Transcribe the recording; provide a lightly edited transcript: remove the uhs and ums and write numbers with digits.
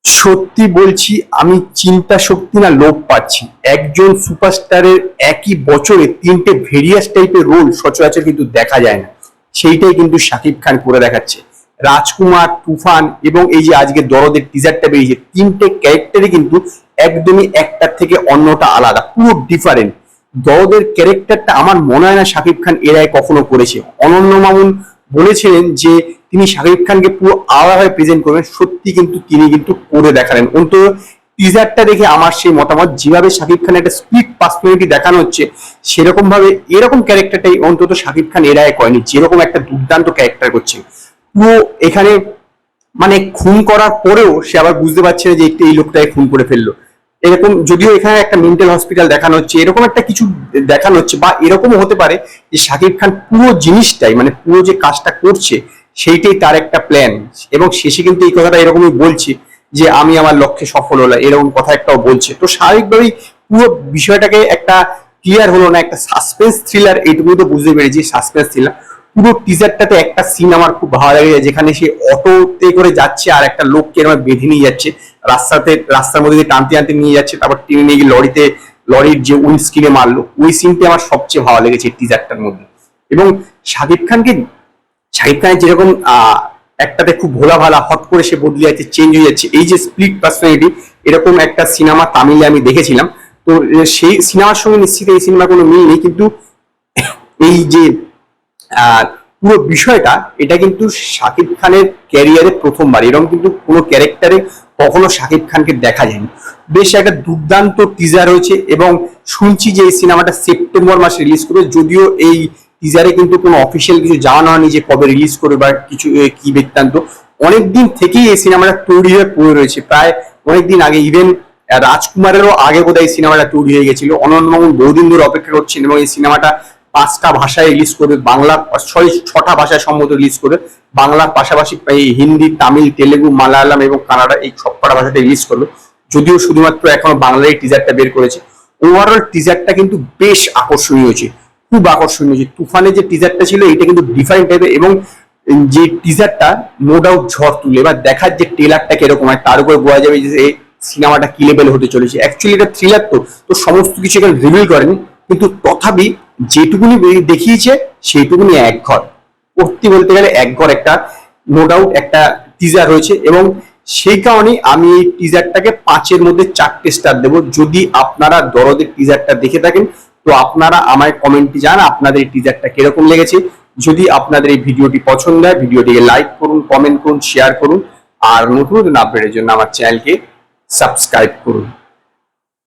সত্যি বলছি, আমি চিন্তা শক্তি না লোপ পাচ্ছি। একজন সুপারস্টারের একই বছরে তিনটে ভেরিয়াস টাইপের রোল সচরাচর কিন্তু দেখা যায় না। সেইটাই কিন্তু শাকিব খান করে দেখাচ্ছে। রাজকুমার, তুফান এবং এই যে আজকে দরদের টিজারটা বেরিয়েছে, তিনটে ক্যারেক্টারই কিন্তু একদমই একটার থেকে অন্যটা আলাদা, পুরো ডিফারেন্ট। দরদের ক্যারেক্টারটা আমার মনে হয় না শাকিব খান এর আগে কখনো করেছে। অনন্য মামুন বলেছিলেন যে তিনি শাকিব খানকে পুরো আলাদাভাবে প্রেজেন্ট করবেন, সত্যি কিন্তু তিনি কিন্তু করে দেখালেন। অন্তত টিজারটা দেখে আমার সেই মতামত, যেভাবে শাকিব খানের একটা স্পিড পার্সোনালিটি দেখানো হচ্ছে, সেরকম ভাবে এরকম ক্যারেক্টারটাই অন্তত শাকিব খান এর আগে করেনি, যেরকম একটা দুর্দান্ত ক্যারেক্টার করছে। পুরো এখানে মানে খুন করার পরেও সে আবার বুঝতে পারছে না যে এই লোকটাকে খুন করে ফেললো। এরকম যদিও এখানে একটা মেন্টাল হসপিটাল দেখানো হচ্ছে, এরকম একটা কিছু দেখানো হচ্ছে, বা এরকমও হতে পারে যে শাকিব খান পুরো জিনিসটাই মানে পুরো যে কাজটা করছে সেইটাই তার একটা প্ল্যান। এবং শেষে কিন্তু এই কথাটা এরকমই বলছে যে আমি আমার লক্ষ্যে সফল হলাম, এরকম কথা একটাও বলছে। তো স্বাভাবিকভাবেই পুরো বিষয়টাকে একটা ক্লিয়ার হলো না, একটা সাসপেন্স থ্রিলার, এইটুকুই তো বুঝতে পেরেছি সাসপেন্স থ্রিলার। পুরো টিজারটাতে একটা সিন আমার খুব ভালো লাগে, যেখানে সে অটোতে করে যাচ্ছে আর একটা লোককে এরকম বেঁধে নিয়ে যাচ্ছে, রাস্তার মধ্যে দিয়ে টানতে টানতে নিয়ে যাচ্ছে, তারপর টেনে নিয়ে গিয়ে লরির যে উইন্ডস্ক্রিনে মারলো, ওই সিনটা আমার সবচেয়ে ভালো লেগেছে টিজারটার মধ্যে। এবং শাকিব খানের যেরকম একটাতে খুব ভোলা ভালা, হট করে সে বদলে যাচ্ছে, চেঞ্জ হয়ে যাচ্ছে, এই যে স্প্লিট পার্সোনালিটি, এরকম একটা সিনেমা তামিলে আমি দেখেছিলাম। তো সেই সিনেমার সঙ্গে নিশ্চিত এই সিনেমা কোনো মিল নেই, কিন্তু এই যে পুরো বিষয়টা, এটা কিন্তু শাকিব খানের ক্যারিয়ারে প্রথমবার এরকম কিন্তু কোনো ক্যারেক্টারে কখনো শাকিব খানকে দেখা যায়নি। বেশ একটা দুর্দান্ত টিজার হয়েছে, এবং শুনছি যে এই সিনেমাটা সেপ্টেম্বর মাসে রিলিজ করবে। যদিও এই টিজারে কিন্তু কোনো অফিসিয়াল কিছু জানানো হয়নি যে কবে রিলিজ করবে বা কিছু কি বৃত্তান্ত। অনেকদিন থেকেই এই সিনেমাটা তৈরি হয়ে পড়ে রয়েছে, প্রায় অনেকদিন আগে, ইভেন রাজকুমারেরও আগে বোধহয় এই সিনেমাটা তৈরি হয়ে গেছিল। অনন্য মামুন বহুদিন ধরে অপেক্ষা করছেন, এবং এই সিনেমাটা 5টা ভাষায় রিলিজ করবে, বাংলা 6টা ভাষায় সম্ভবত রিলিজ করবে। বাংলার পাশাপাশি হিন্দি, তামিল, তেলেগু, মালায়ালাম এবং কানাডা, এই সবকটা ভাষাতে রিলিজ করবে। যদিও শুধুমাত্র এখনো বাংলায় টিজারটা বের করেছে। ওভারঅল টিজারটা কিন্তু বেশ আকর্ষণীয় হয়েছে, খুব আকর্ষণীয় হয়েছে। তুফানের যে টিজারটা ছিল, এটা কিন্তু ডিফারেন্ট টাইপের, এবং যে টিজারটা নো ডাউট ঝড় তুলে। এবার দেখার যে ট্রেলারটা কিরকম হয়, তার উপরে বোঝা যাবে যে সিনেমাটা কি লেভেল হতে চলেছে। অ্যাকচুয়ালি এটা থ্রিলার, তো সমস্ত কিছু এখানে রিভিল করেনি, কিন্তু তথাপি যেটুকুনি দেখিয়েছে সেইটুকুনি এক ঘর সত্যি বলতে গেলে, এক ঘর একটা নো ডাউট একটা টিজার হয়েছে। এবং সেই কারণেই আমি এই টিজারটাকে 5-এর মধ্যে 4টে স্টার দেবো। যদি আপনারা দরদের টিজারটা দেখে থাকেন, তো আপনারা আমায় কমেন্টে জানান আপনাদের এই টিজারটা কিরকম লেগেছে। যদি আপনাদের এই ভিডিওটি পছন্দ হয়, ভিডিওটিকে লাইক করুন, কমেন্ট করুন, শেয়ার করুন, আর নতুন নতুন আপডেটের জন্য আমার চ্যানেলকে সাবস্ক্রাইব করুন।